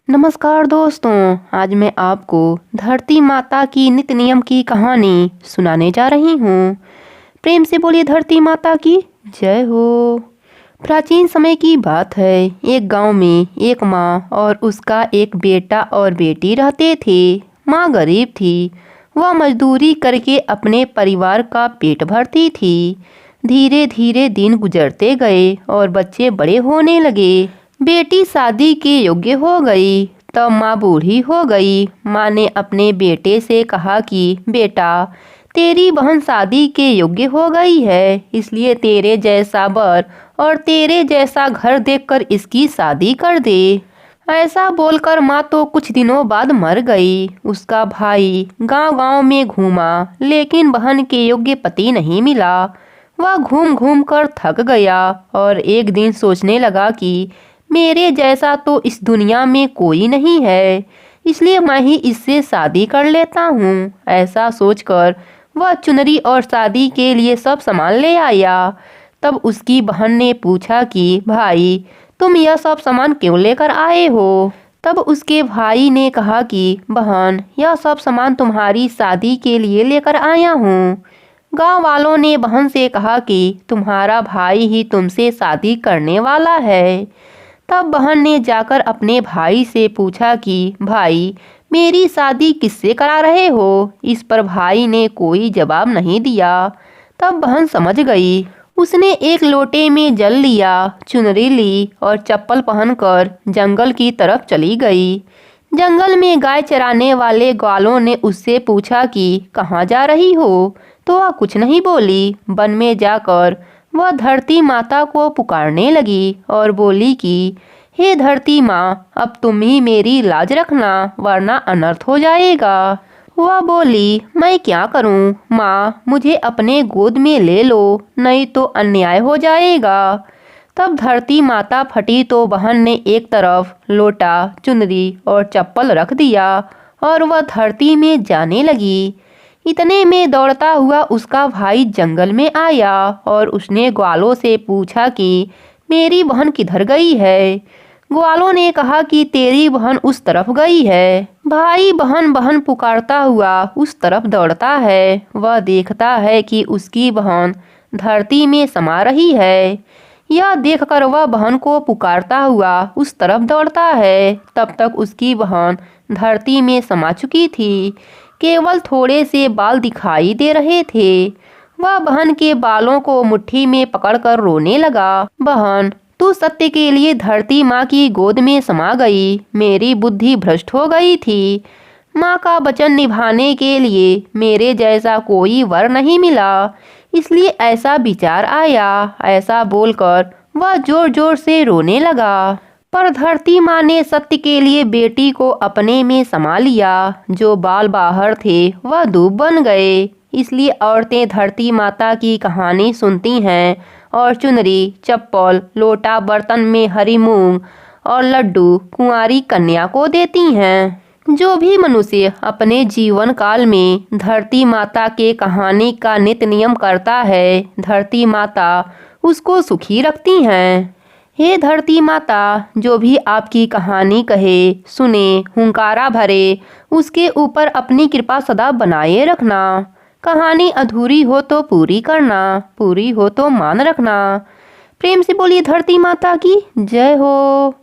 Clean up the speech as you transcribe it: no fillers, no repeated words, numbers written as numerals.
नमस्कार दोस्तों। आज मैं आपको धरती माता की नित्य नियम की कहानी सुनाने जा रही हूँ। प्रेम से बोलिए धरती माता की जय हो। प्राचीन समय की बात है। एक गांव में एक माँ और उसका एक बेटा और बेटी रहते थे। माँ गरीब थी। वह मजदूरी करके अपने परिवार का पेट भरती थी। धीरे धीरे दिन गुजरते गए और बच्चे बड़े होने लगे। बेटी शादी के योग्य हो गई। तब माँ बूढ़ी हो गई। माँ ने अपने बेटे से कहा कि बेटा, तेरी बहन शादी के योग्य हो गई है, इसलिए तेरे जैसा वर और तेरे जैसा घर देखकर इसकी शादी कर दे। ऐसा बोलकर माँ तो कुछ दिनों बाद मर गई। उसका भाई गांव-गांव में घूमा, लेकिन बहन के योग्य पति नहीं मिला। वह घूम घूम कर थक गया और एक दिन सोचने लगा कि मेरे जैसा तो इस दुनिया में कोई नहीं है, इसलिए मैं ही इससे शादी कर लेता हूँ। ऐसा सोचकर वह चुनरी और शादी के लिए सब सामान ले आया। तब उसकी बहन ने पूछा कि भाई, तुम यह सब सामान क्यों लेकर आए हो? तब उसके भाई ने कहा कि बहन, यह सब सामान तुम्हारी शादी के लिए लेकर आया हूँ। गांव वालों ने बहन से कहा कि तुम्हारा भाई ही तुमसे शादी करने वाला है। तब बहन ने जाकर अपने भाई से पूछा कि भाई, मेरी शादी किससे करा रहे हो? इस पर भाई ने कोई जवाब नहीं दिया। तब बहन समझ गई। उसने एक लोटे में जल लिया, चुनरी ली और चप्पल पहनकर जंगल की तरफ चली गई। जंगल में गाय चराने वाले ग्वालों ने उससे पूछा कि कहाँ जा रही हो? तो वह कुछ नहीं बोली। वन में जाकर वह धरती माता को पुकारने लगी और बोली कि हे धरती माँ, अब तुम ही मेरी लाज रखना, वरना अनर्थ हो जाएगा। वह बोली, मैं क्या करूँ माँ, मुझे अपने गोद में ले लो, नहीं तो अन्याय हो जाएगा। तब धरती माता फटी तो बहन ने एक तरफ लोटा, चुनरी और चप्पल रख दिया और वह धरती में जाने लगी। इतने में दौड़ता हुआ उसका भाई जंगल में आया और उसने ग्वालों से पूछा कि मेरी बहन किधर गई है? ग्वालों ने कहा कि तेरी बहन उस तरफ गई है। भाई बहन बहन पुकारता हुआ उस तरफ दौड़ता है। वह देखता है कि उसकी बहन धरती में समा रही है। यह देखकर वह बहन को पुकारता हुआ उस तरफ दौड़ता है। तब तक उसकी बहन धरती में समा चुकी थी। केवल थोड़े से बाल दिखाई दे रहे थे। वह बहन के बालों को मुट्ठी में पकड़कर रोने लगा। बहन, तू सत्य के लिए धरती माँ की गोद में समा गई। मेरी बुद्धि भ्रष्ट हो गई थी। माँ का वचन निभाने के लिए मेरे जैसा कोई वर नहीं मिला, इसलिए ऐसा विचार आया। ऐसा बोलकर वह जोर जोर से रोने लगा। पर धरती माँ ने सत्य के लिए बेटी को अपने में समा लिया। जो बाल बाहर थे वह दूब बन गए। इसलिए औरतें धरती माता की कहानी सुनती हैं और चुनरी, चप्पल, लोटा, बर्तन में हरी मूंग और लड्डू कुंवारी कन्या को देती हैं। जो भी मनुष्य अपने जीवन काल में धरती माता के कहानी का नित्य नियम करता है, धरती माता उसको सुखी रखती हैं। हे धरती माता, जो भी आपकी कहानी कहे, सुने, हुंकारा भरे, उसके ऊपर अपनी कृपा सदा बनाए रखना। कहानी अधूरी हो तो पूरी करना, पूरी हो तो मान रखना। प्रेम से बोलिए धरती माता की जय हो।